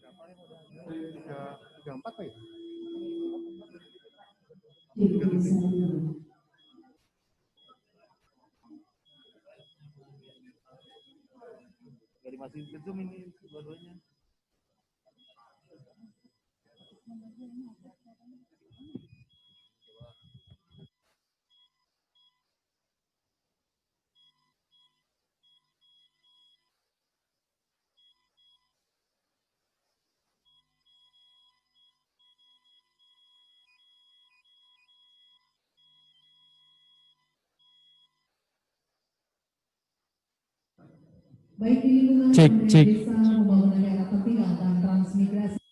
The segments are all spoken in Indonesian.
34 Pak ya? Dari masih ke Zoom ini dua-duanya. Baik di lingkungan desa, pembangunan daerah tertinggal dan transmigrasi.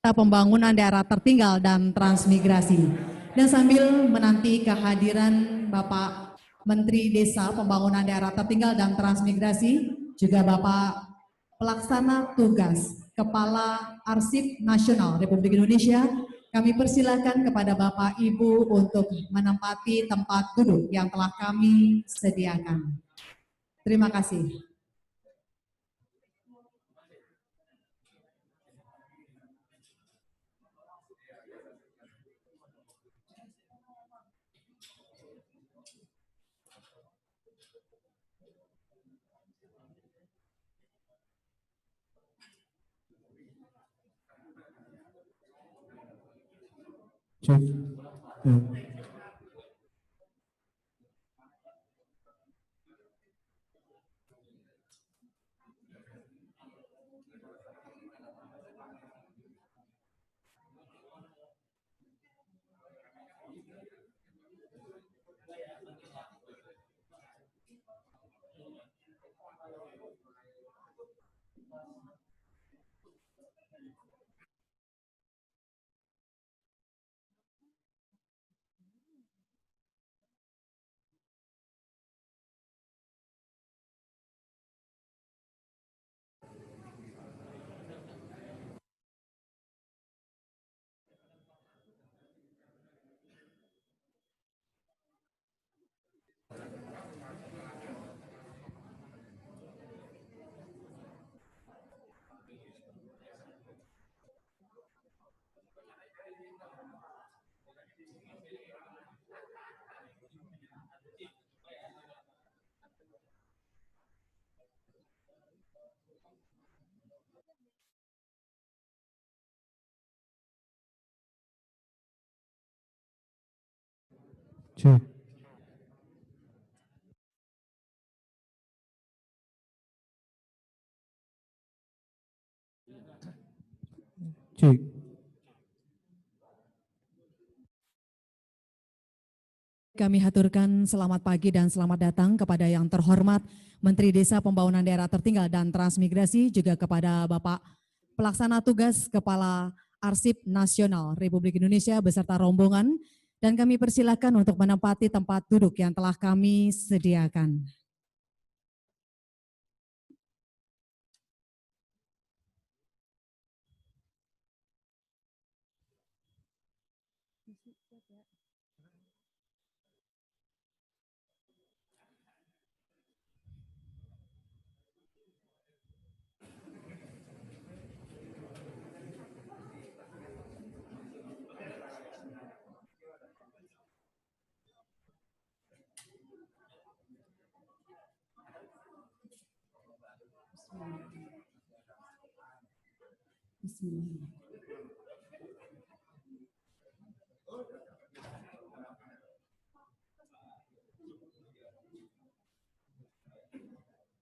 Pembangunan daerah tertinggal dan transmigrasi. Dan sambil menanti kehadiran Bapak Menteri Desa Pembangunan Daerah Tertinggal dan Transmigrasi, juga Bapak Pelaksana Tugas Kepala Arsip Nasional Republik Indonesia, kami persilakan kepada Bapak Ibu untuk menempati tempat duduk yang telah kami sediakan. Terima kasih. Cek. Cek. Kami haturkan selamat pagi dan selamat datang kepada yang terhormat Menteri Desa Pembangunan Daerah Tertinggal dan Transmigrasi, juga kepada Bapak Pelaksana Tugas Kepala Arsip Nasional Republik Indonesia beserta rombongan, dan kami persilakan untuk menempati tempat duduk yang telah kami sediakan.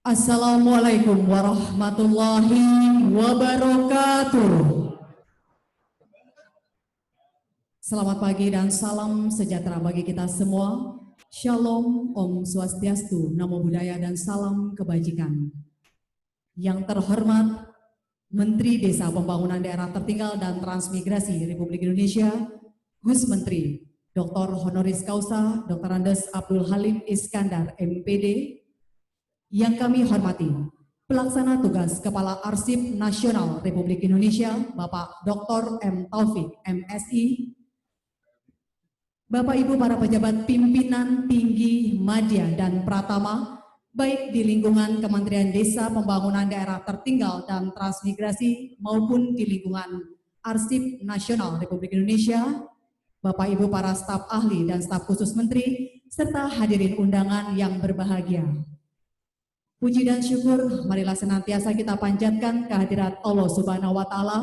Assalamualaikum warahmatullahi wabarakatuh. Selamat pagi dan salam sejahtera bagi kita semua. Shalom, Om Swastiastu, Namo Buddhaya dan salam kebajikan. Yang terhormat Menteri Desa Pembangunan Daerah Tertinggal dan Transmigrasi Republik Indonesia, Gus Menteri Dr. Honoris Causa Dr. Andes Abdul Halim Iskandar, MPD, yang kami hormati Pelaksana Tugas Kepala Arsip Nasional Republik Indonesia, Bapak Dr. M. Taufik, MSI, Bapak Ibu para pejabat pimpinan tinggi Madya dan Pratama, baik di lingkungan Kementerian Desa Pembangunan Daerah Tertinggal dan Transmigrasi maupun di lingkungan Arsip Nasional Republik Indonesia, Bapak Ibu para staf ahli dan staf khusus menteri, serta hadirin undangan yang berbahagia. Puji dan syukur marilah senantiasa kita panjatkan kehadirat Allah Subhanahu wa Ta'ala,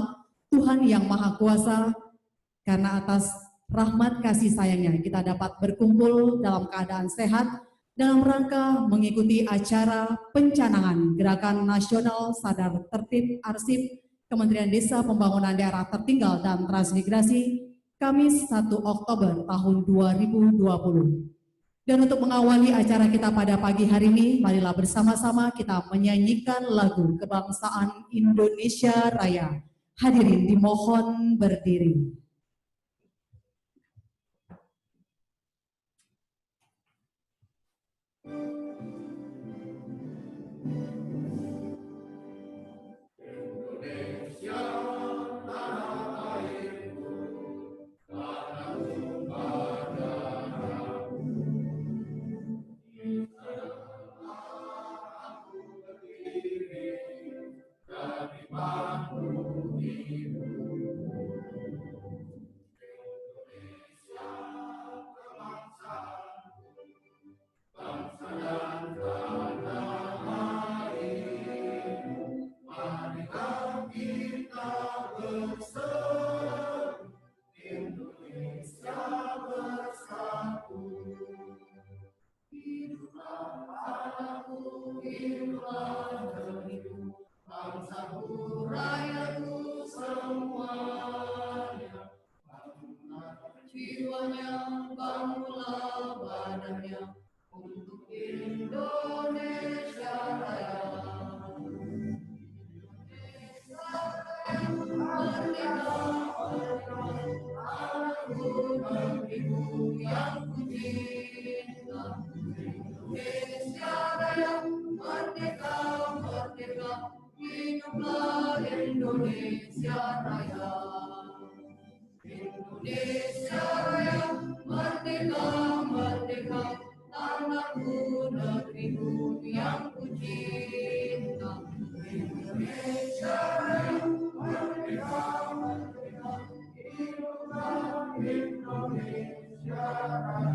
Tuhan yang Maha Kuasa, karena atas rahmat kasih sayangnya kita dapat berkumpul dalam keadaan sehat dalam rangka mengikuti acara pencanangan Gerakan Nasional Sadar Tertib Arsip Kementerian Desa Pembangunan Daerah Tertinggal dan Transmigrasi Kamis 1 Oktober tahun 2020. Dan untuk mengawali acara kita pada pagi hari ini, marilah bersama-sama kita menyanyikan lagu kebangsaan Indonesia Raya. Hadirin dimohon berdiri. Jiwanya bangunlah badannya untuk Indonesia Raya. Merdeka, anakku negeriku yang kucinta. Indonesia Raya, merdeka, merdeka, hiduplah Indonesia Raya. Indonesia Raya, merdeka, merdeka, tanahku negeriku yang kucinta. Indonesia Raya, merdeka, merdeka, hiduplah Indonesia Raya.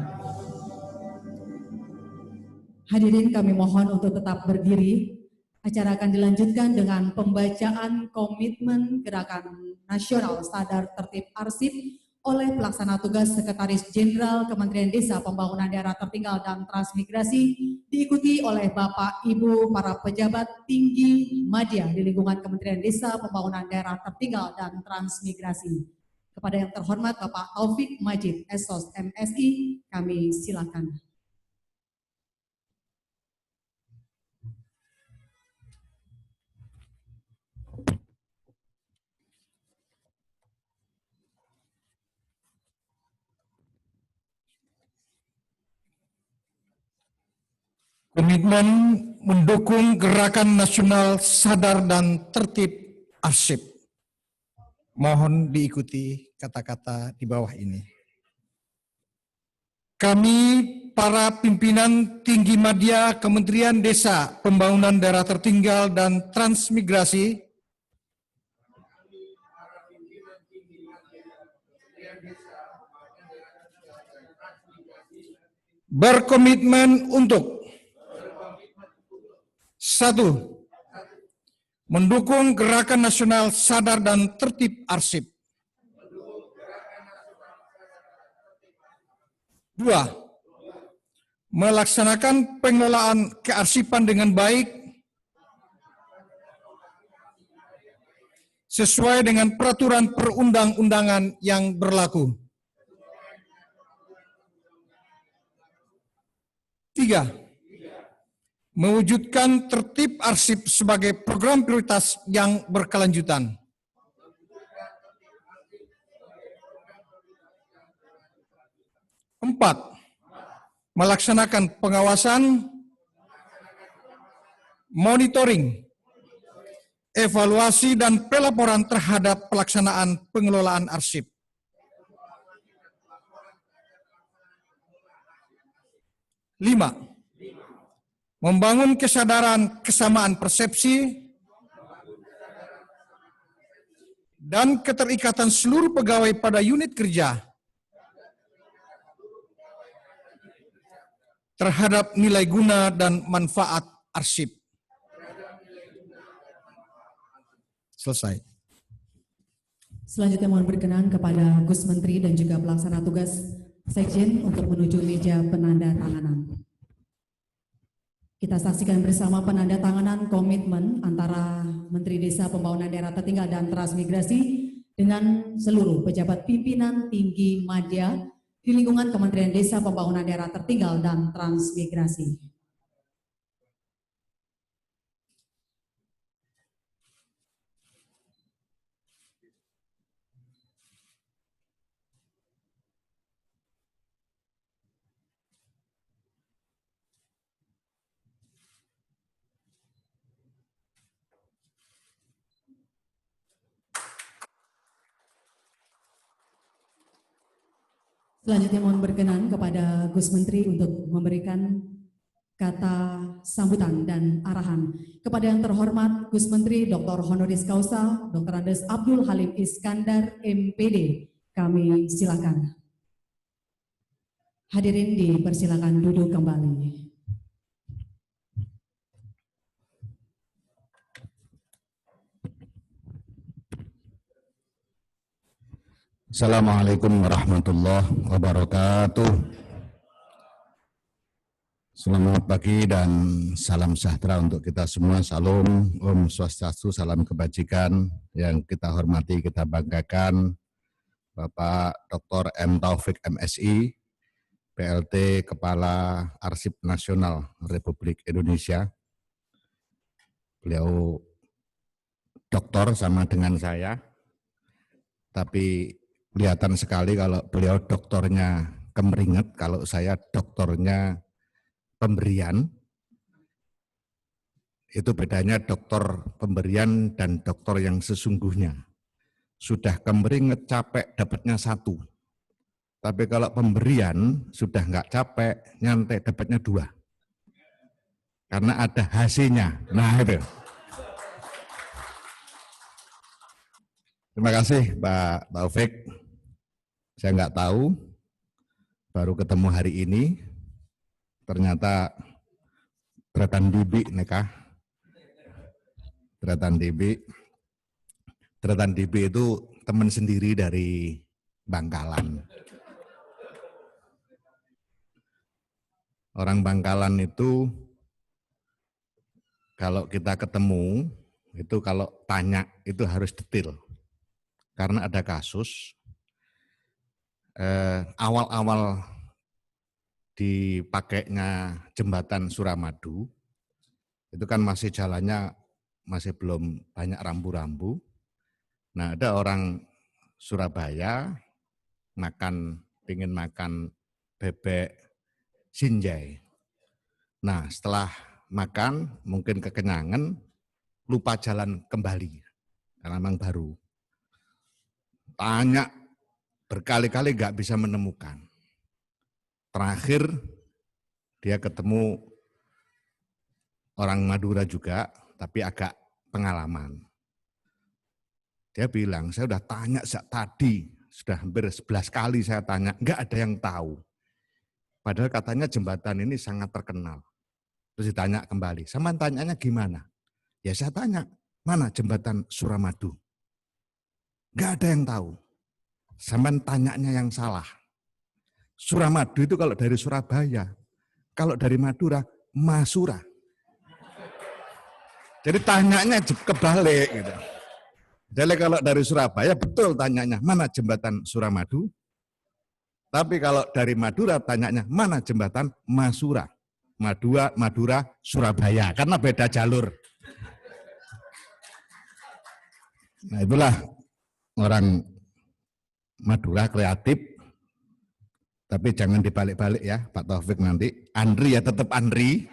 Hadirin kami mohon untuk tetap berdiri. Acara akan dilanjutkan dengan pembacaan komitmen Gerakan Nasional Sadar Tertib Arsip oleh Pelaksana Tugas Sekretaris Jenderal Kementerian Desa Pembangunan Daerah Tertinggal dan Transmigrasi, diikuti oleh Bapak Ibu para pejabat tinggi Madya di lingkungan Kementerian Desa Pembangunan Daerah Tertinggal dan Transmigrasi. Kepada yang terhormat Bapak Taufik Majid, Esos MSI, kami silakan. Komitmen mendukung Gerakan Nasional Sadar dan Tertib Arsip. Mohon diikuti kata-kata di bawah ini. Kami, para pimpinan tinggi Madya Kementerian Desa Pembangunan Daerah Tertinggal dan Transmigrasi, berkomitmen untuk: 1. Mendukung Gerakan Nasional Sadar dan Tertib Arsip. 2. Melaksanakan pengelolaan kearsipan dengan baik sesuai dengan peraturan perundang-undangan yang berlaku. 3. mewujudkan tertib arsip sebagai program prioritas yang berkelanjutan. 4. Melaksanakan pengawasan, monitoring, evaluasi, dan pelaporan terhadap pelaksanaan pengelolaan arsip. 5. Membangun kesadaran kesamaan persepsi dan keterikatan seluruh pegawai pada unit kerja terhadap nilai guna dan manfaat arsip. Selesai. Selanjutnya mohon berkenan kepada Gus Menteri dan juga pelaksana tugas Sekjen untuk menuju meja penandatanganan. Kita saksikan bersama penandatanganan komitmen antara Menteri Desa Pembangunan Daerah Tertinggal dan Transmigrasi dengan seluruh pejabat pimpinan tinggi madya di lingkungan Kementerian Desa Pembangunan Daerah Tertinggal dan Transmigrasi. Selanjutnya mohon berkenan kepada Gus Menteri untuk memberikan kata sambutan dan arahan. Kepada yang terhormat Gus Menteri Dr. Honoris Causa Dr. Andes Abdul Halim Iskandar MPD, kami silakan. Hadirin dipersilakan duduk kembali. Assalamualaikum warahmatullahi wabarakatuh. Selamat pagi dan salam sejahtera untuk kita semua. Salam, Om Swastiastu, salam kebajikan. Yang kita hormati, kita banggakan Bapak Dr. M. Taufik MSI, PLT Kepala Arsip Nasional Republik Indonesia. Beliau doktor sama dengan saya, tapi kelihatan sekali kalau beliau doktornya kemeringet, kalau saya doktornya pemberian. Itu bedanya dokter pemberian dan dokter yang sesungguhnya. Sudah kemeringet capek dapatnya 1. Tapi kalau pemberian sudah nggak capek, nyantai dapatnya 2. Karena ada hasilnya. Nah itu. Terima kasih Pak Taufik. Saya nggak tahu, baru ketemu hari ini, ternyata Tretan Dibi nikah. Tretan Dibi itu teman sendiri dari Bangkalan. Orang Bangkalan itu kalau kita ketemu, itu kalau tanya itu harus detail. Karena ada kasus, awal-awal dipakainya jembatan Suramadu, itu kan masih jalannya masih belum banyak rambu-rambu. Nah ada orang Surabaya pingin makan bebek sinjai. Nah setelah makan mungkin kekenyangan, lupa jalan kembali, karena memang baru. Tanya berkali-kali nggak bisa menemukan. Terakhir dia ketemu orang Madura juga, tapi agak pengalaman. Dia bilang, saya sudah tanya sejak tadi, sudah hampir 11 kali saya tanya, nggak ada yang tahu. Padahal katanya jembatan ini sangat terkenal. Terus ditanya kembali, sama tanyanya gimana? Ya saya tanya, mana jembatan Suramadu? Nggak ada yang tahu. Sama tanyanya yang salah. Suramadu itu kalau dari Surabaya, kalau dari Madura, Masura. Jadi tanyanya kebalik gitu. Jadi kalau dari Surabaya betul tanyanya, mana jembatan Suramadu? Tapi kalau dari Madura tanyanya, mana jembatan Masura? Madura, Surabaya, karena beda jalur. Nah itulah orang Madura kreatif, tapi jangan dibalik-balik ya Pak Taufik nanti. Andri ya tetap Andri.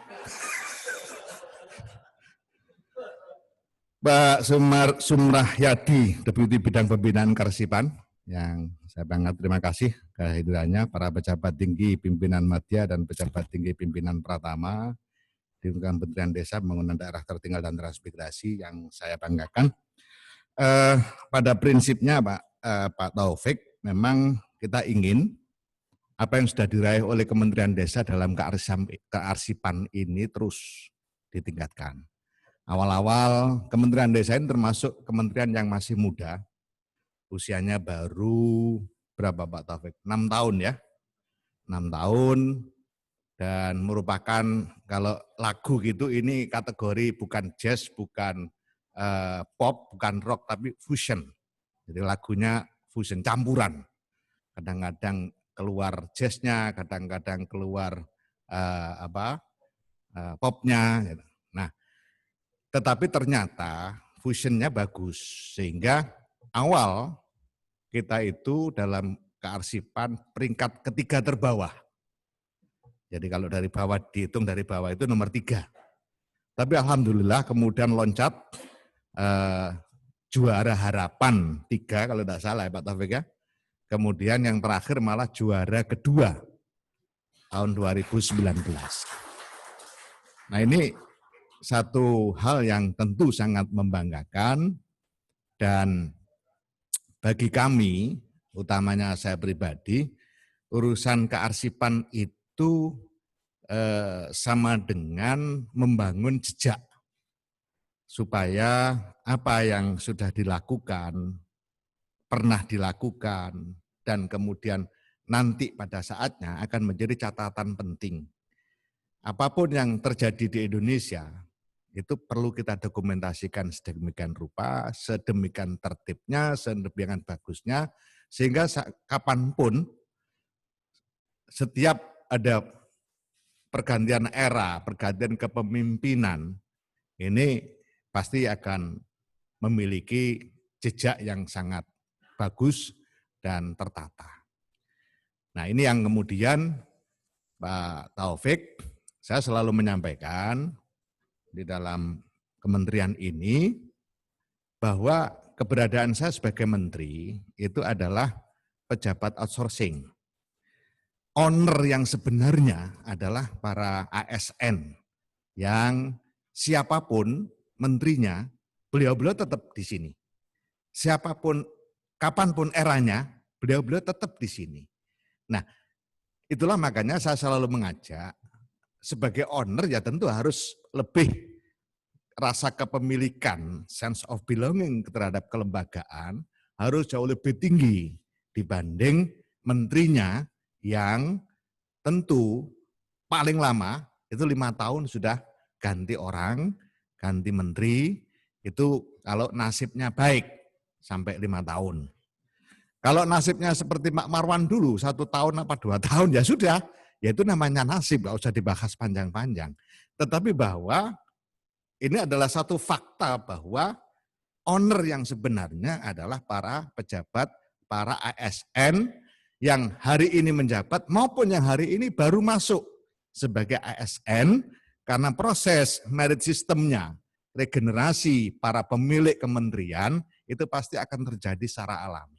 Pak Sumrahyadi, Deputi Bidang Pembinaan Karsipan, yang saya sangat terima kasih kehadirannya, para pejabat tinggi pimpinan Madya dan pejabat tinggi pimpinan Pratama di Kementerian Desa Pembangunan Daerah Tertinggal dan Transmigrasi yang saya banggakan. Pada prinsipnya Pak Taufik, memang kita ingin apa yang sudah diraih oleh Kementerian Desa dalam kearsipan ini terus ditingkatkan. Awal-awal Kementerian Desa ini termasuk kementerian yang masih muda, usianya baru berapa Pak Taufik? 6 tahun ya, 6 tahun, dan merupakan kalau lagu gitu ini kategori bukan jazz, bukan pop, bukan rock, tapi fusion. Jadi lagunya fusion, campuran. Kadang-kadang keluar jazznya, kadang-kadang keluar popnya. Gitu. Nah, tetapi ternyata fusionnya bagus, sehingga awal kita itu dalam kearsipan peringkat ketiga terbawah. Jadi kalau dari bawah dihitung dari bawah itu nomor 3. Tapi alhamdulillah kemudian loncat juara harapan 3 kalau tidak salah ya Pak Taufik ya. Kemudian yang terakhir malah juara kedua tahun 2019. Nah ini satu hal yang tentu sangat membanggakan, dan bagi kami, utamanya saya pribadi, urusan kearsipan itu sama dengan membangun jejak, supaya apa yang sudah dilakukan, pernah dilakukan, dan kemudian nanti pada saatnya akan menjadi catatan penting. Apapun yang terjadi di Indonesia, itu perlu kita dokumentasikan sedemikian rupa, sedemikian tertibnya, sedemikian bagusnya, sehingga kapanpun setiap ada pergantian era, pergantian kepemimpinan, ini pasti akan memiliki jejak yang sangat bagus dan tertata. Nah ini yang kemudian Pak Taufik, saya selalu menyampaikan di dalam kementerian ini bahwa keberadaan saya sebagai menteri itu adalah pejabat outsourcing. Owner yang sebenarnya adalah para ASN yang siapapun menterinya, beliau-beliau tetap di sini. Siapapun, kapanpun eranya, beliau-beliau tetap di sini. Nah, itulah makanya saya selalu mengajak sebagai owner ya tentu harus lebih rasa kepemilikan, sense of belonging terhadap kelembagaan harus jauh lebih tinggi dibanding menterinya yang tentu paling lama itu 5 tahun sudah ganti orang, ganti menteri, itu kalau nasibnya baik sampai 5 tahun. Kalau nasibnya seperti Pak Marwan dulu 1 tahun apa 2 tahun ya sudah, ya itu namanya nasib, gak usah dibahas panjang-panjang. Tetapi bahwa ini adalah satu fakta bahwa owner yang sebenarnya adalah para pejabat, para ASN yang hari ini menjabat maupun yang hari ini baru masuk sebagai ASN karena proses merit sistemnya, regenerasi para pemilik kementerian itu pasti akan terjadi secara alami.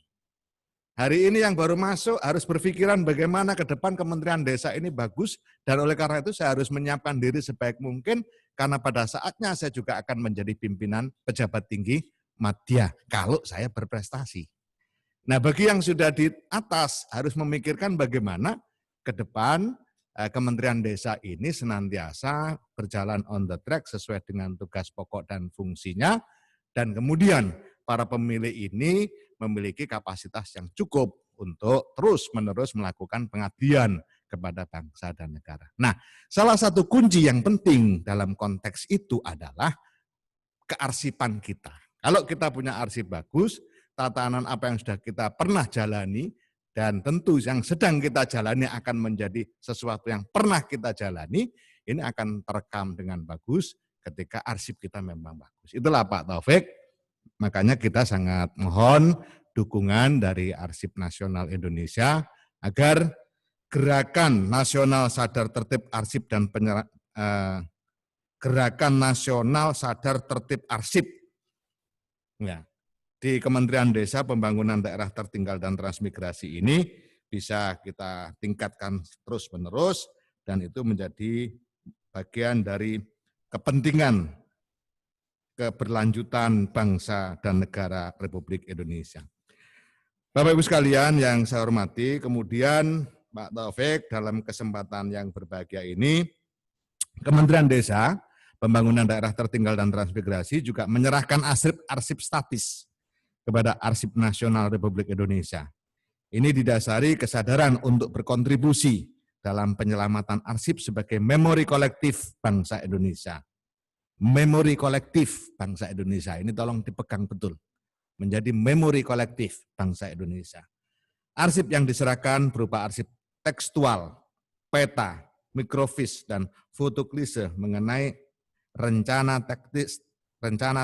Hari ini yang baru masuk harus berpikiran bagaimana ke depan Kementerian Desa ini bagus, dan oleh karena itu saya harus menyiapkan diri sebaik mungkin karena pada saatnya saya juga akan menjadi pimpinan pejabat tinggi Madya kalau saya berprestasi. Nah bagi yang sudah di atas harus memikirkan bagaimana ke depan Kementerian Desa ini senantiasa berjalan on the track sesuai dengan tugas pokok dan fungsinya, dan kemudian para pemilih ini memiliki kapasitas yang cukup untuk terus-menerus melakukan pengabdian kepada bangsa dan negara. Nah, salah satu kunci yang penting dalam konteks itu adalah kearsipan kita. Kalau kita punya arsip bagus, tatanan apa yang sudah kita pernah jalani, dan tentu yang sedang kita jalani akan menjadi sesuatu yang pernah kita jalani, ini akan terekam dengan bagus ketika arsip kita memang bagus. Itulah Pak Taufik, makanya kita sangat mohon dukungan dari Arsip Nasional Indonesia agar Gerakan Nasional Sadar Tertib Arsip dan Gerakan Nasional Sadar Tertib Arsip ya, di Kementerian Desa Pembangunan Daerah Tertinggal dan Transmigrasi ini bisa kita tingkatkan terus-menerus dan itu menjadi bagian dari kepentingan keberlanjutan bangsa dan negara Republik Indonesia. Bapak Ibu sekalian yang saya hormati, kemudian Pak Taufik dalam kesempatan yang berbahagia ini, Kementerian Desa, Pembangunan Daerah Tertinggal dan Transmigrasi juga menyerahkan arsip statis kepada Arsip Nasional Republik Indonesia. Ini didasari kesadaran untuk berkontribusi dalam penyelamatan arsip sebagai memori kolektif bangsa Indonesia. Memori kolektif bangsa Indonesia, ini tolong dipegang betul. Menjadi memori kolektif bangsa Indonesia. Arsip yang diserahkan berupa arsip tekstual, peta, mikrofis, dan fotoklise mengenai rencana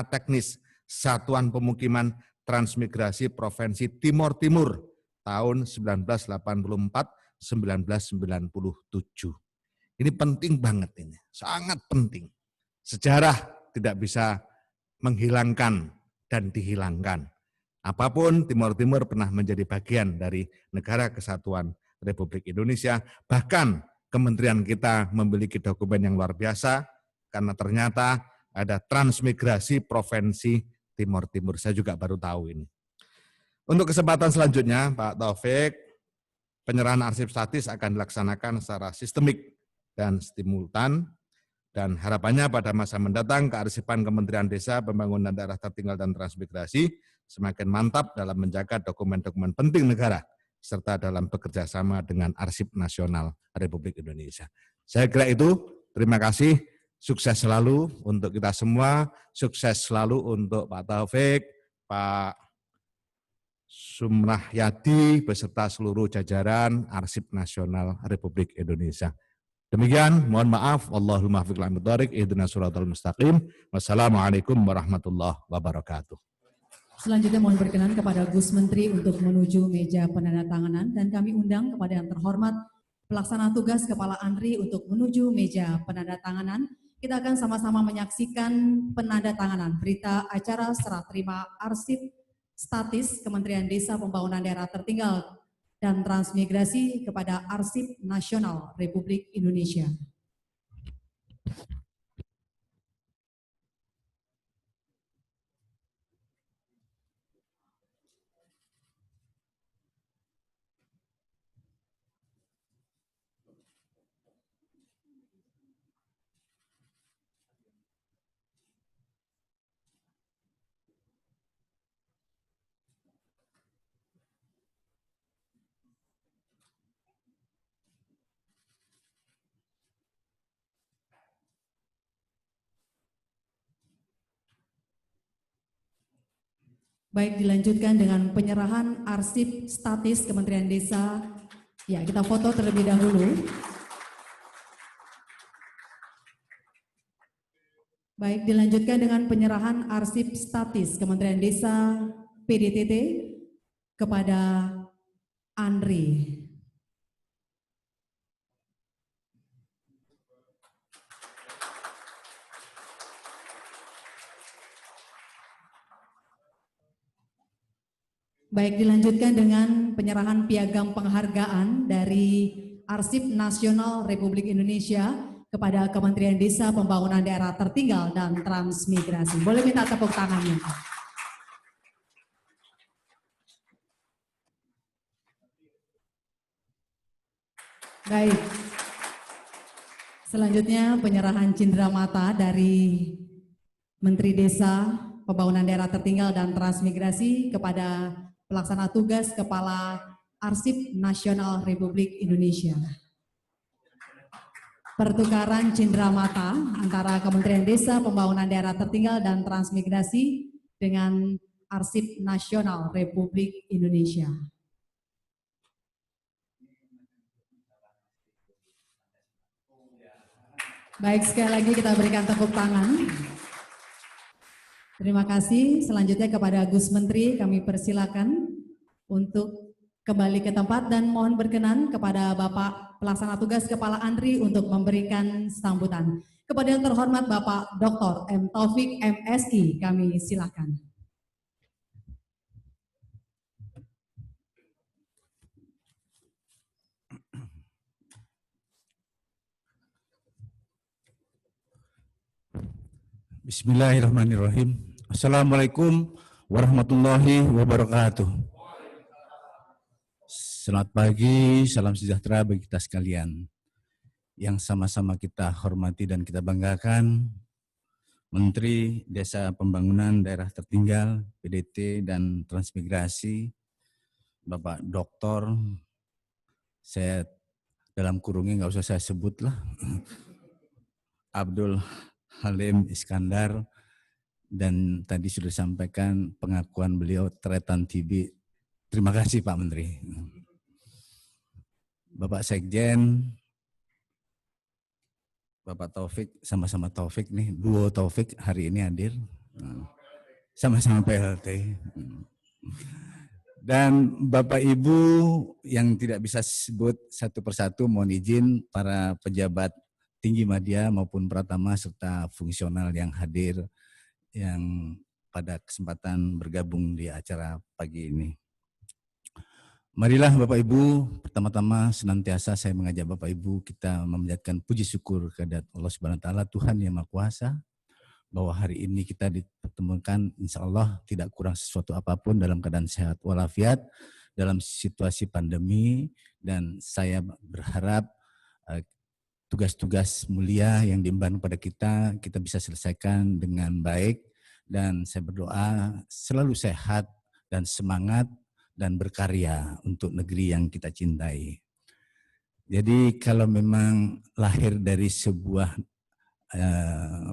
teknis Satuan Pemukiman Transmigrasi Provinsi Timor Timur tahun 1984-1997. Ini penting banget ini, sangat penting. Sejarah tidak bisa menghilangkan dan dihilangkan. Apapun Timor Timur pernah menjadi bagian dari Negara Kesatuan Republik Indonesia, bahkan kementerian kita memiliki dokumen yang luar biasa karena ternyata ada transmigrasi Provinsi Timor Timur. Saya juga baru tahu ini. Untuk kesempatan selanjutnya, Pak Taufik, penyerahan arsip statis akan dilaksanakan secara sistemik dan simultan, dan harapannya pada masa mendatang kearsipan Kementerian Desa, Pembangunan Daerah Tertinggal dan Transmigrasi semakin mantap dalam menjaga dokumen-dokumen penting negara, serta dalam bekerja sama dengan Arsip Nasional Republik Indonesia. Saya kira itu, terima kasih, sukses selalu untuk kita semua, sukses selalu untuk Pak Taufik, Pak Sumrahyadi, beserta seluruh jajaran Arsip Nasional Republik Indonesia. Demikian, mohon maaf, Allahumma fiqh al-mutarik, ihdinas suratal mustaqim, wassalamualaikum warahmatullahi wabarakatuh. Selanjutnya mohon berkenan kepada Gus Menteri untuk menuju meja penandatanganan dan kami undang kepada yang terhormat Pelaksana Tugas Kepala ANRI untuk menuju meja penandatanganan. Kita akan sama-sama menyaksikan penandatanganan berita acara serah terima arsip statis Kementerian Desa Pembangunan Daerah Tertinggal dan Transmigrasi kepada Arsip Nasional Republik Indonesia. Baik, dilanjutkan dengan penyerahan arsip statis Kementerian Desa. Ya, kita foto terlebih dahulu. Baik, dilanjutkan dengan penyerahan arsip statis Kementerian Desa PDTT kepada ANRI. Baik, dilanjutkan dengan penyerahan piagam penghargaan dari Arsip Nasional Republik Indonesia kepada Kementerian Desa Pembangunan Daerah Tertinggal dan Transmigrasi. Boleh minta tepuk tangannya. Baik. Selanjutnya penyerahan cindramata dari Menteri Desa Pembangunan Daerah Tertinggal dan Transmigrasi kepada Pelaksana Tugas Kepala Arsip Nasional Republik Indonesia. Pertukaran cindramata antara Kementerian Desa Pembangunan Daerah Tertinggal dan Transmigrasi dengan Arsip Nasional Republik Indonesia. Baik, sekali lagi kita berikan tepuk tangan. Terima kasih. Selanjutnya kepada Gus Menteri kami persilakan untuk kembali ke tempat dan mohon berkenan kepada Bapak Pelaksana Tugas Kepala Andri untuk memberikan sambutan. Kepada yang terhormat Bapak Dr. M. Taufik MSI kami silakan. Bismillahirrahmanirrahim. Assalamualaikum warahmatullahi wabarakatuh. Selamat pagi, salam sejahtera bagi kita sekalian. Yang sama-sama kita hormati dan kita banggakan, Menteri Desa Pembangunan Daerah Tertinggal, PDT dan Transmigrasi, Bapak Doktor, saya dalam kurungnya nggak usah saya sebut lah, Abdul Halim Iskandar, dan tadi sudah disampaikan pengakuan beliau Tretan TB. Terima kasih Pak Menteri. Bapak Sekjen, Bapak Taufik, sama-sama Taufik nih, duo Taufik hari ini hadir. Sama-sama PLT. Dan Bapak Ibu yang tidak bisa sebut satu persatu, mohon izin para pejabat tinggi madya maupun pratama serta fungsional yang hadir yang pada kesempatan bergabung di acara pagi ini. Marilah Bapak Ibu, pertama-tama senantiasa saya mengajak Bapak Ibu kita memanjatkan puji syukur kehadirat Allah Subhanahu wa taala, Tuhan yang Maha Kuasa, bahwa hari ini kita dipertemukan insya Allah tidak kurang sesuatu apapun dalam keadaan sehat walafiat dalam situasi pandemi, dan saya berharap tugas-tugas mulia yang diemban pada kita bisa selesaikan dengan baik, dan saya berdoa selalu sehat dan semangat dan berkarya untuk negeri yang kita cintai. Jadi kalau memang lahir dari sebuah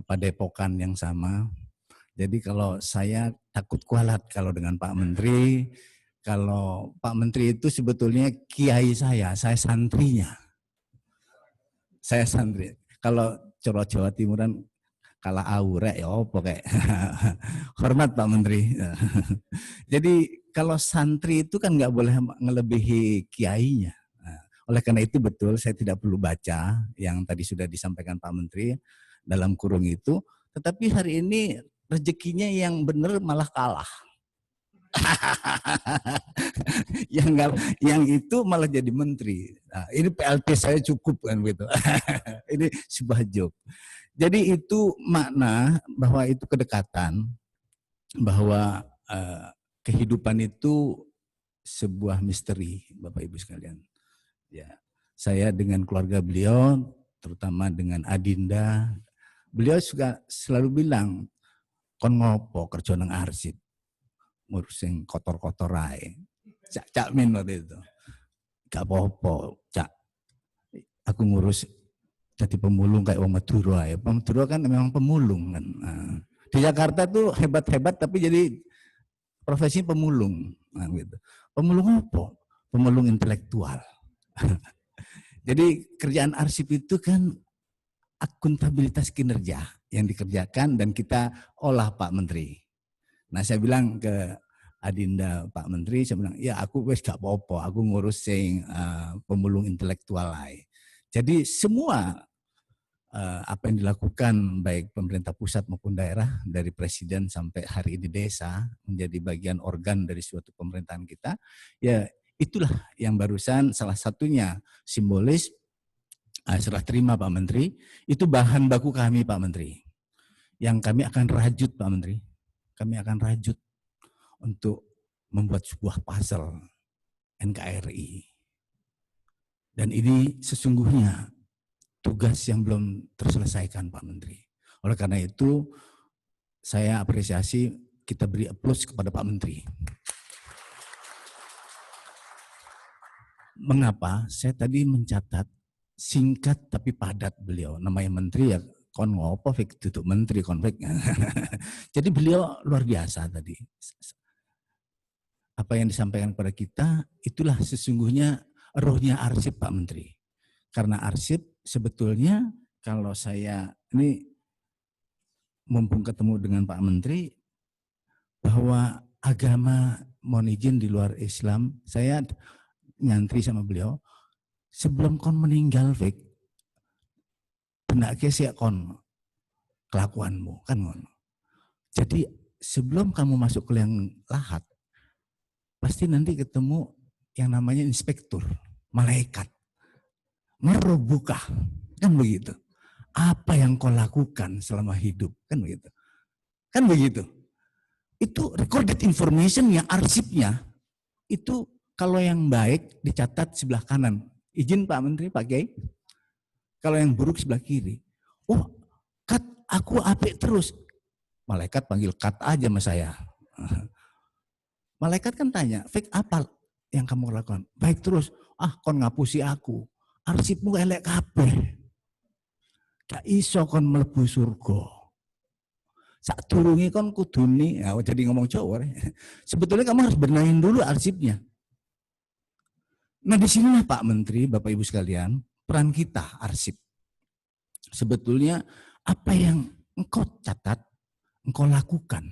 padepokan yang sama, jadi kalau saya takut kualat kalau dengan Pak Menteri, kalau Pak Menteri itu sebetulnya kiai saya santrinya. Saya santri. Kalau Coro Jawa Timuran kalah aurek ya opo kayak. Hormat Pak Menteri. Jadi kalau santri itu kan nggak boleh ngelebihi kiainya. Oleh karena itu betul saya tidak perlu baca yang tadi sudah disampaikan Pak Menteri dalam kurung itu. Tetapi hari ini rezekinya yang benar malah kalah. yang itu malah jadi menteri. Nah, ini PLT saya cukup kan gitu. Ini sebuah joke. Jadi itu makna bahwa itu kedekatan, bahwa kehidupan itu sebuah misteri, Bapak Ibu sekalian. Ya, saya dengan keluarga beliau, terutama dengan Adinda, beliau juga selalu bilang, kon ngopo kerja nang arsip. Ngurusin kotor-kotor ae. Cak Min waktu itu. Gak apa-apa, Cak. Aku ngurus jadi pemulung kayak wong Madura ya. Madura kan memang pemulung kan. Nah, di Jakarta tuh hebat-hebat tapi jadi profesi pemulung. Nah, gitu. Pemulung apa? Pemulung intelektual. Jadi kerjaan arsip itu kan akuntabilitas kinerja yang dikerjakan dan kita olah Pak Menteri. Nah saya bilang ke Adinda Pak Menteri, saya bilang, ya aku wes gak apa-apa, aku ngurusin pemulung intelektual lain. Jadi semua apa yang dilakukan baik pemerintah pusat maupun daerah, dari presiden sampai hari ini desa, menjadi bagian organ dari suatu pemerintahan kita, ya itulah yang barusan salah satunya simbolis serah terima Pak Menteri, itu bahan baku kami Pak Menteri. Yang kami akan rajut Pak Menteri. Kami akan rajut untuk membuat sebuah puzzle NKRI. Dan ini sesungguhnya tugas yang belum terselesaikan Pak Menteri. Oleh karena itu saya apresiasi, kita beri aplaus kepada Pak Menteri. Mengapa? Saya tadi mencatat singkat tapi padat beliau. Namanya Menteri ya, kon ngopo fik tutup menteri konflik. Jadi beliau luar biasa tadi. Apa yang disampaikan kepada kita itulah sesungguhnya rohnya arsip Pak Menteri. Karena arsip sebetulnya kalau saya ini mumpung ketemu dengan Pak Menteri, bahwa agama mohon izin di luar Islam, saya nyantri sama beliau, sebelum kon meninggal, Fik, benak sih kon kelakuanmu, kan ngono. Jadi sebelum kamu masuk ke liang lahat, pasti nanti ketemu yang namanya inspektur, malaikat, merobuka, kan begitu. Apa yang kau lakukan selama hidup, kan begitu. Kan begitu. Itu recorded information yang arsipnya, itu kalau yang baik dicatat sebelah kanan. Izin Pak Menteri, Pak Kiai. Kalau yang buruk sebelah kiri. Oh, Kat, aku apik terus. Malaikat panggil Kat aja sama saya. Malaikat kan tanya, Fik apa yang kamu lakukan? Baik terus. Ah, kon ngapusi aku. Arsipmu elek kabeh. Gak iso kon mlebu surga. Sak turungi kon kuduni, ya, jadi ngomong Jawa. Sebetulnya kamu harus benahin dulu arsipnya. Nah di sinilah Pak Menteri, Bapak Ibu sekalian, peran kita arsip. Sebetulnya apa yang engkau catat, engkau lakukan.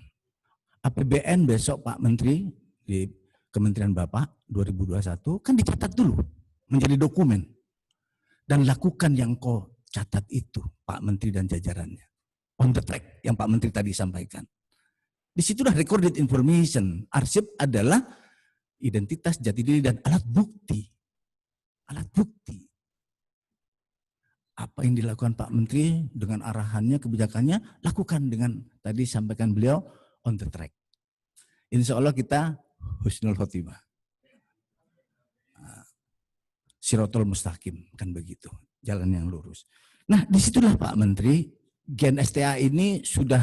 APBN besok Pak Menteri di Kementerian Bapak 2021 kan dicatat dulu menjadi dokumen. Dan lakukan yang engkau catat itu Pak Menteri dan jajarannya. On the track yang Pak Menteri tadi sampaikan. Disitulah recorded information. Arsip adalah identitas, jati diri, dan alat bukti. Alat bukti. Apa yang dilakukan Pak Menteri dengan arahannya, kebijakannya, lakukan dengan tadi sampaikan beliau on the track. Insya Allah kita husnul khotimah. Sirotol mustaqim, kan begitu. Jalan yang lurus. Nah disitulah Pak Menteri, Gen STA ini sudah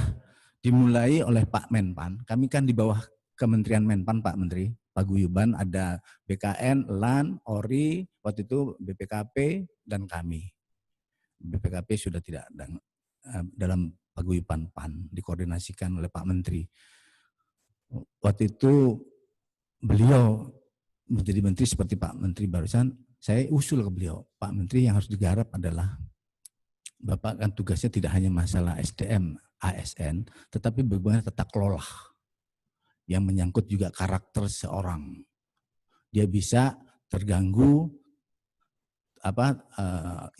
dimulai oleh Pak Menpan. Kami kan di bawah Kementerian Menpan Pak Menteri, paguyuban ada BKN, LAN, ORI, waktu itu BPKP dan kami. BPKP sudah tidak dalam paguyuban PAN, dikoordinasikan oleh Pak Menteri. Waktu itu beliau menjadi menteri seperti Pak Menteri barusan, saya usul ke beliau, Pak Menteri yang harus digarap adalah Bapak kan tugasnya tidak hanya masalah SDM, ASN, tetapi bagaimana tata kelola yang menyangkut juga karakter seorang. Dia bisa terganggu,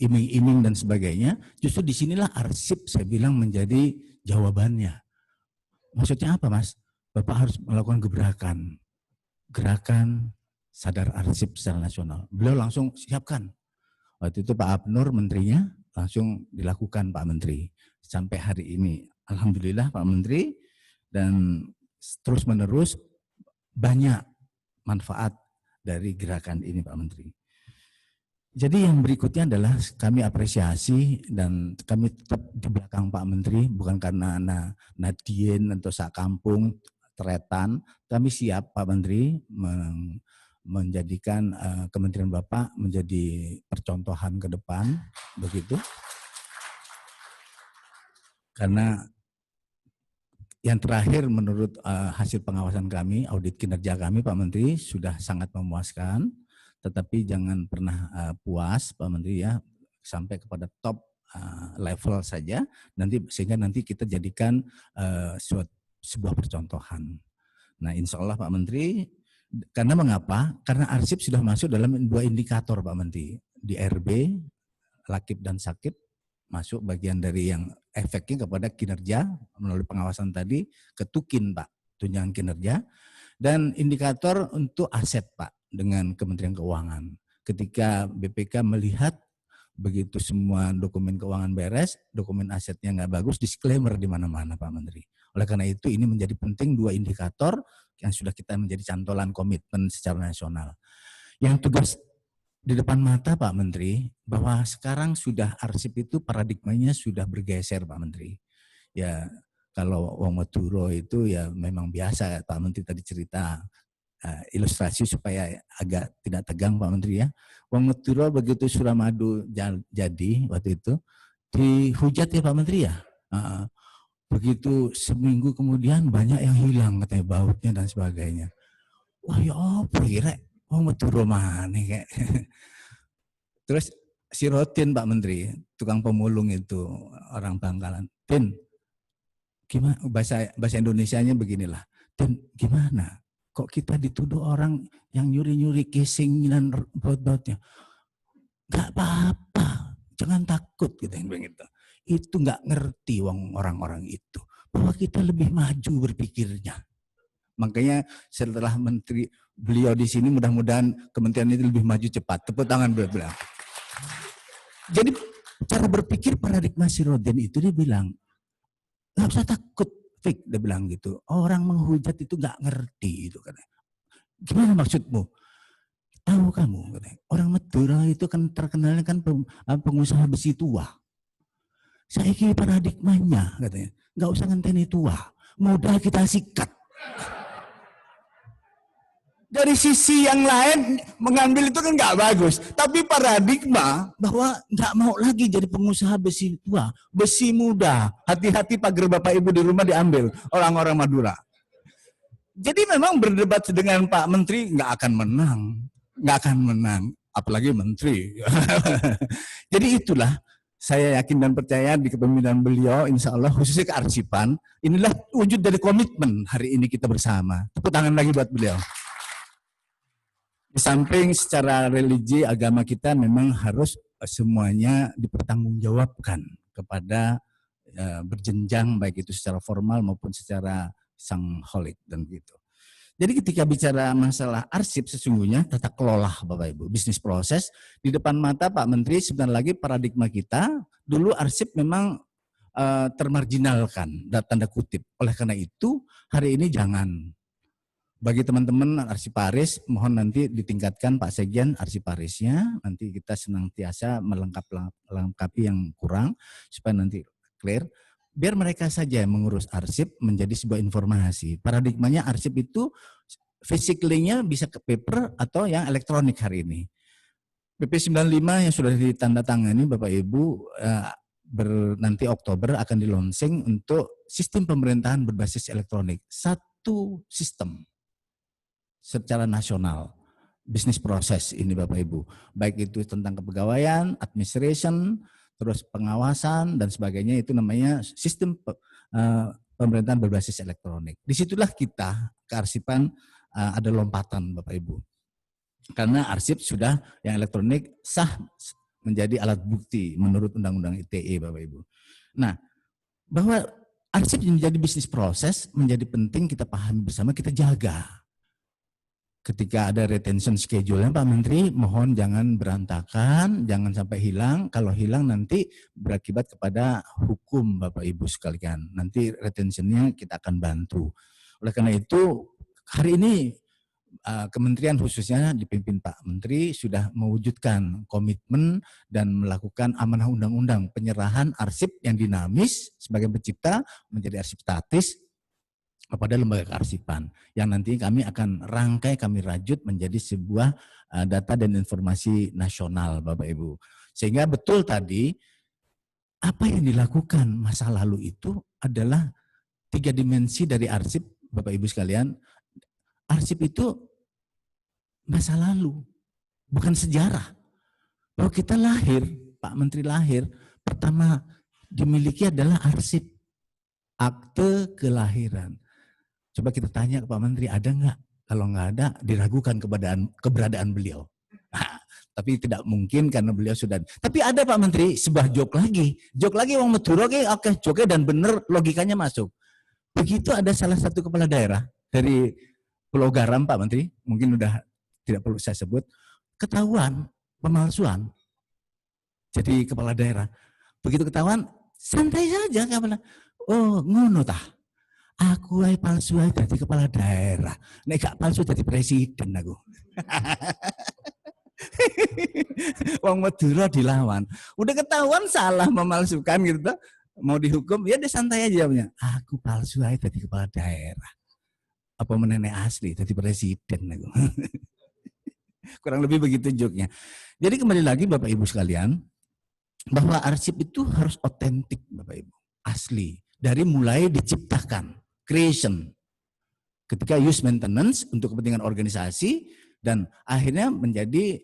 iming-iming dan sebagainya. Justru disinilah arsip saya bilang menjadi jawabannya. Maksudnya apa Mas? Bapak harus melakukan gerakan sadar arsip secara nasional. Beliau langsung siapkan. Waktu itu Pak Abnur menterinya langsung dilakukan Pak Menteri. Sampai hari ini alhamdulillah Pak Menteri dan terus menerus banyak manfaat dari gerakan ini Pak Menteri. Jadi yang berikutnya adalah kami apresiasi dan kami tetap di belakang Pak Menteri, bukan karena Nadien atau sak kampung teretan, kami siap Pak Menteri menjadikan Kementerian Bapak menjadi percontohan ke depan, begitu. Karena yang terakhir menurut hasil pengawasan kami, audit kinerja kami Pak Menteri sudah sangat memuaskan, tetapi jangan pernah puas Pak Menteri ya, sampai kepada top level saja, sehingga nanti kita jadikan sebuah percontohan. Nah insya Allah Pak Menteri, karena mengapa? Karena arsip sudah masuk dalam 2 indikator Pak Menteri. Di RB, Lakib dan Sakib, masuk bagian dari yang efeknya kepada kinerja melalui pengawasan tadi, ketukin Pak, tunjangan kinerja. Dan indikator untuk aset Pak, dengan Kementerian Keuangan. Ketika BPK melihat begitu semua dokumen keuangan beres, dokumen asetnya nggak bagus, disclaimer di mana-mana Pak Menteri. Oleh karena itu ini menjadi penting 2 indikator yang sudah kita menjadi cantolan komitmen secara nasional. Yang tugas di depan mata Pak Menteri, bahwa sekarang sudah arsip itu paradigmanya sudah bergeser Pak Menteri. Ya kalau wong Madura itu ya memang biasa Pak Menteri tadi cerita, ilustrasi supaya agak tidak tegang Pak Menteri ya. Wong Madura begitu Suramadu jadi waktu itu dihujat ya Pak Menteri ya. Begitu seminggu kemudian banyak yang hilang katanya bautnya dan sebagainya. Wah ya apa kira Wong Madura mana kayak. Terus si Rotin Pak Menteri, tukang pemulung itu orang Bangkalan. Tin, gimana bahasa Indonesianya beginilah. Tin, gimana? Kok kita dituduh orang yang nyuri-nyuri casing dan baut-bautnya? Gak apa-apa, jangan takut gitu. Itu nggak ngerti orang-orang itu bahwa kita lebih maju berpikirnya. Makanya setelah menteri beliau di sini, mudah-mudahan kementerian itu lebih maju cepat. Tepuk tangan beliau. Jadi cara berpikir paradigma si Roden itu dia bilang, nggak usah takut, Fik, dia bilang gitu. Orang menghujat itu nggak ngerti itu katanya. Gimana maksudmu? Tahu kamu, katanya. Orang Madura itu kan terkenalnya kan pengusaha besi tua. Saya kira paradigmanya, katanya, nggak usah ngenteni tua, modal kita sikat. Dari sisi yang lain mengambil itu kan nggak bagus, tapi paradigma bahwa nggak mau lagi jadi pengusaha besi tua, besi muda. Hati-hati pagar Bapak Ibu di rumah diambil orang-orang Madura. Jadi memang berdebat dengan Pak Menteri nggak akan menang, apalagi Menteri. Jadi itulah saya yakin dan percaya di kepemimpinan beliau, insya Allah khususnya kearsipan, inilah wujud dari komitmen hari ini kita bersama. Tepuk tangan lagi buat beliau. Di samping secara religi agama kita memang harus semuanya dipertanggungjawabkan kepada berjenjang, baik itu secara formal maupun secara sangholik dan gitu. Jadi ketika bicara masalah arsip, sesungguhnya tata kelola Bapak Ibu, bisnis proses di depan mata Pak Menteri. Sebentar lagi paradigma kita dulu arsip memang termarginalkan, tanda kutip. Oleh karena itu hari ini jangan. Bagi teman-teman arsiparis, mohon nanti ditingkatkan Pak Sekjen arsiparisnya, nanti kita senantiasa melengkapi yang kurang, supaya nanti clear. Biar mereka saja yang mengurus arsip menjadi sebuah informasi. Paradigmanya arsip itu physically-nya bisa ke paper atau yang elektronik hari ini. PP 95 yang sudah ditandatangani Bapak Ibu, nanti Oktober akan di launching untuk sistem pemerintahan berbasis elektronik. Satu sistem secara nasional, bisnis proses ini Bapak Ibu, baik itu tentang kepegawaian, administration, terus pengawasan dan sebagainya, itu namanya sistem pemerintahan berbasis elektronik. Disitulah kita kearsipan ada lompatan Bapak Ibu, karena arsip sudah yang elektronik sah menjadi alat bukti menurut Undang-Undang ITE Bapak Ibu. Nah, bahwa arsip menjadi bisnis proses menjadi penting kita pahami bersama, kita jaga. Ketika ada retention schedule-nya Pak Menteri, mohon jangan berantakan, jangan sampai hilang. Kalau hilang nanti berakibat kepada hukum Bapak Ibu sekalian. Nanti retention-nya kita akan bantu. Oleh karena itu hari ini kementerian khususnya dipimpin Pak Menteri sudah mewujudkan komitmen dan melakukan amanah undang-undang penyerahan arsip yang dinamis sebagai pencipta menjadi arsip statis kepada lembaga kearsipan yang nanti kami akan rangkai, kami rajut menjadi sebuah data dan informasi nasional Bapak Ibu. Sehingga betul tadi apa yang dilakukan masa lalu itu adalah 3 dimensi dari arsip Bapak Ibu sekalian. Arsip itu masa lalu, bukan sejarah. Kalau kita lahir, Pak Menteri lahir, pertama dimiliki adalah arsip, akte kelahiran. Coba kita tanya ke Pak Menteri, ada nggak? Kalau nggak ada, diragukan keberadaan beliau. Nah, tapi tidak mungkin karena beliau sudah. Tapi ada Pak Menteri, sebuah joke lagi Wong Madura, oke, joke dan bener, logikanya masuk. Begitu ada salah satu kepala daerah dari Pulau Garam Pak Menteri, mungkin udah tidak perlu saya sebut, ketahuan pemalsuan jadi kepala daerah. Begitu ketahuan, santai saja kepala. Oh, ngono tah. Aku ay palsu ay jadi kepala daerah. Nek gak palsu jadi presiden aku. Wong Madura dilawan. Udah ketahuan salah memalsukan gitu. Mau dihukum, ya dia santai aja punya. Aku palsu ay jadi kepala daerah. Apa menenek asli jadi presiden aku. Kurang lebih begitu joke-nya. Jadi kembali lagi Bapak Ibu sekalian, bahwa arsip itu harus otentik Bapak Ibu. Asli. Dari mulai diciptakan. Creation, ketika use maintenance untuk kepentingan organisasi dan akhirnya menjadi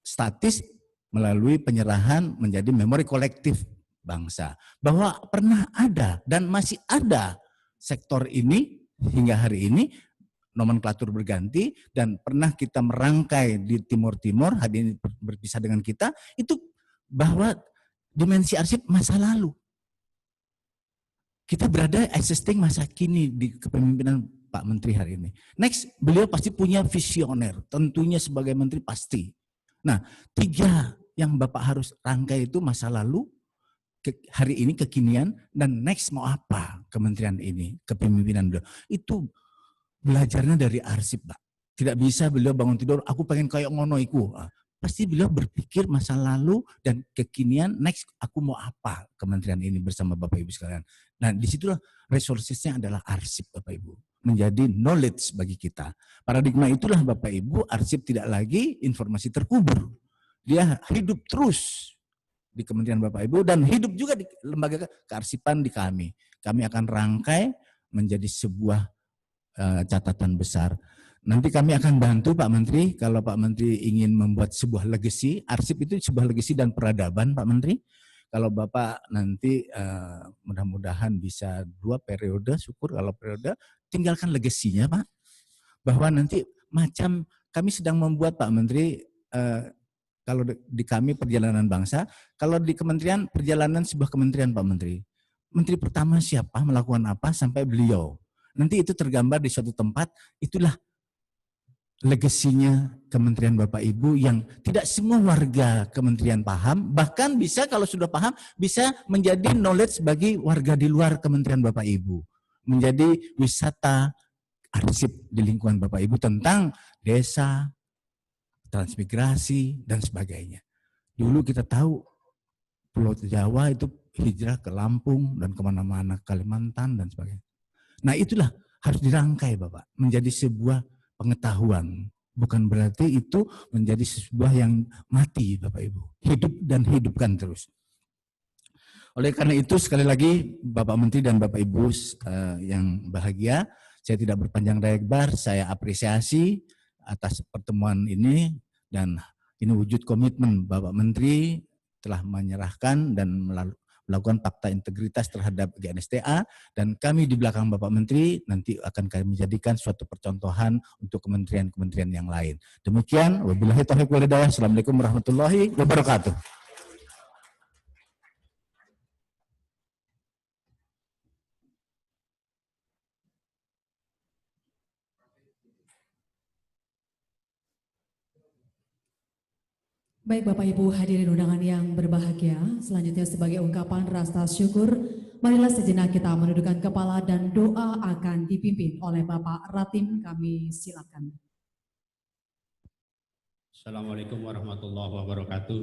statis melalui penyerahan menjadi memori kolektif bangsa. Bahwa pernah ada dan masih ada sektor ini hingga hari ini, nomenklatur berganti, dan pernah kita merangkai di Timur-Timur, hari ini berpisah dengan kita, itu bahwa dimensi arsip masa lalu. Kita berada existing masa kini di kepemimpinan Pak Menteri hari ini. Next, beliau pasti punya visioner, tentunya sebagai Menteri pasti. Nah, 3 yang Bapak harus rangkai itu masa lalu, hari ini kekinian, dan next mau apa kementerian ini, kepemimpinan beliau. Itu belajarnya dari arsip, Pak. Tidak bisa beliau bangun tidur, aku pengen kayak ngono iku. Pasti beliau berpikir masa lalu dan kekinian, next aku mau apa kementerian ini bersama Bapak Ibu sekalian. Nah, disitulah resourcesnya adalah arsip Bapak Ibu. Menjadi knowledge bagi kita. Paradigma itulah Bapak Ibu, arsip tidak lagi informasi terkubur. Dia hidup terus di Kementerian Bapak Ibu dan hidup juga di lembaga kearsipan di kami. Kami akan rangkai menjadi sebuah catatan besar. Nanti kami akan bantu Pak Menteri, kalau Pak Menteri ingin membuat sebuah legacy, arsip itu sebuah legacy dan peradaban Pak Menteri. Kalau Bapak nanti mudah-mudahan bisa 2 periode, syukur kalau periode, tinggalkan legasinya Pak. Bahwa nanti macam kami sedang membuat Pak Menteri, kalau di kami perjalanan bangsa, kalau di kementerian perjalanan sebuah kementerian Pak Menteri. Menteri pertama siapa, melakukan apa, sampai beliau. Nanti itu tergambar di suatu tempat, itulah legasinya Kementerian Bapak Ibu yang tidak semua warga kementerian paham, bahkan bisa kalau sudah paham, bisa menjadi knowledge bagi warga di luar Kementerian Bapak Ibu. Menjadi wisata arsip di lingkungan Bapak Ibu tentang desa, transmigrasi, dan sebagainya. Dulu kita tahu Pulau Jawa itu hijrah ke Lampung dan kemana-mana, Kalimantan dan sebagainya. Nah itulah harus dirangkai Bapak, menjadi sebuah pengetahuan. Bukan berarti itu menjadi sebuah yang mati Bapak Ibu. Hidup dan hidupkan terus. Oleh karena itu sekali lagi Bapak Menteri dan Bapak Ibu yang bahagia, saya tidak berpanjang lebar, saya apresiasi atas pertemuan ini dan ini wujud komitmen Bapak Menteri telah menyerahkan dan melakukan fakta integritas terhadap GNSTA dan kami di belakang Bapak Menteri nanti akan kami jadikan suatu percontohan untuk kementerian-kementerian yang lain. Demikian, wabillahi taufiq wal hidayah. Assalamualaikum warahmatullahi wabarakatuh. Baik Bapak Ibu hadirin undangan yang berbahagia, selanjutnya sebagai ungkapan rasa syukur, marilah sejenak kita menundukkan kepala dan doa akan dipimpin oleh Bapak Ratim, kami silakan. Assalamualaikum warahmatullahi wabarakatuh.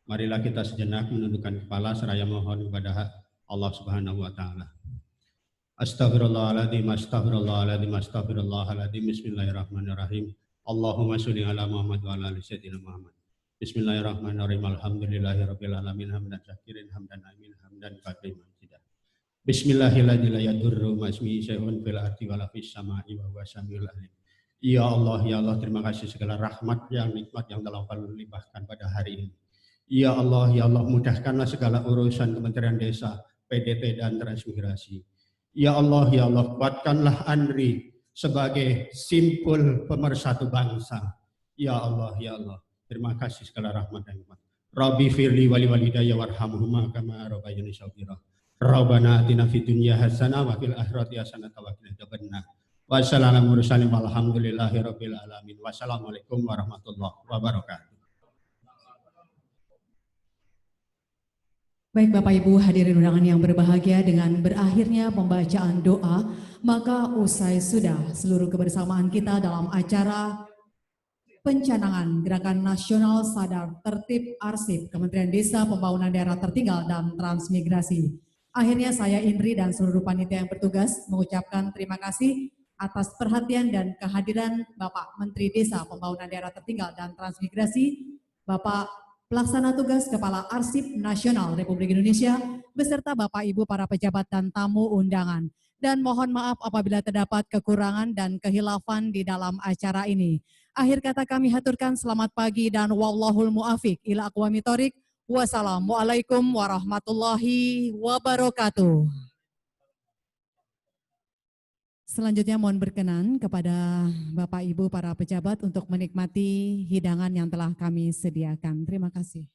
Marilah kita sejenak menundukkan kepala seraya mohon kepada Allah Subhanahu wa taala. Astaghfirullahaladzim, astaghfirullahaladzim, astaghfirullahaladzim. Bismillahirrahmanirrahim. Allahumma sholli ala Muhammad wa ala ali sayyidina Muhammad. Bismillahirrahmanirrahim. Alhamdulillahirabbil alamin hamdan syakirin hamdan amin hamdan katsiran tidak. Bismillahirrahmanirrahim. La yadurru ma ismihi syai'un fil ardi wala fis samai wa huwa samiul alim. Ya Allah, terima kasih segala rahmat yang nikmat yang telah Kau limpahkan pada hari ini. Ya Allah, mudahkanlah segala urusan Kementerian Desa, PDT dan Transmigrasi. Ya Allah, kuatkanlah Andri sebagai simpul pemersatu bangsa. Ya Allah, terima kasih segala rahmat dan nikmat. Rabbi firli wali walidayya warhamhuma kama rabbayani shaghira. Rabbana atina fid dunya hasanah wa fil akhirati hasanah wa qina adzabannar. Wassalamualaikum walhamdulillahirabbil alamin. Wassalamualaikum warahmatullahi wabarakatuh. Baik Bapak Ibu hadirin undangan yang berbahagia, dengan berakhirnya pembacaan doa, maka usai sudah seluruh kebersamaan kita dalam acara pencanangan Gerakan Nasional Sadar Tertib Arsip Kementerian Desa Pembangunan Daerah Tertinggal dan Transmigrasi. Akhirnya saya Indri dan seluruh panitia yang bertugas mengucapkan terima kasih atas perhatian dan kehadiran Bapak Menteri Desa Pembangunan Daerah Tertinggal dan Transmigrasi, Bapak Pelaksana Tugas Kepala Arsip Nasional Republik Indonesia, beserta Bapak Ibu para pejabat dan tamu undangan. Dan mohon maaf apabila terdapat kekurangan dan kehilafan di dalam acara ini. Akhir kata kami haturkan selamat pagi dan wallahul muafiq ila aqwamit thoriq. Wassalamualaikum warahmatullahi wabarakatuh. Selanjutnya mohon berkenan kepada Bapak Ibu para pejabat untuk menikmati hidangan yang telah kami sediakan. Terima kasih.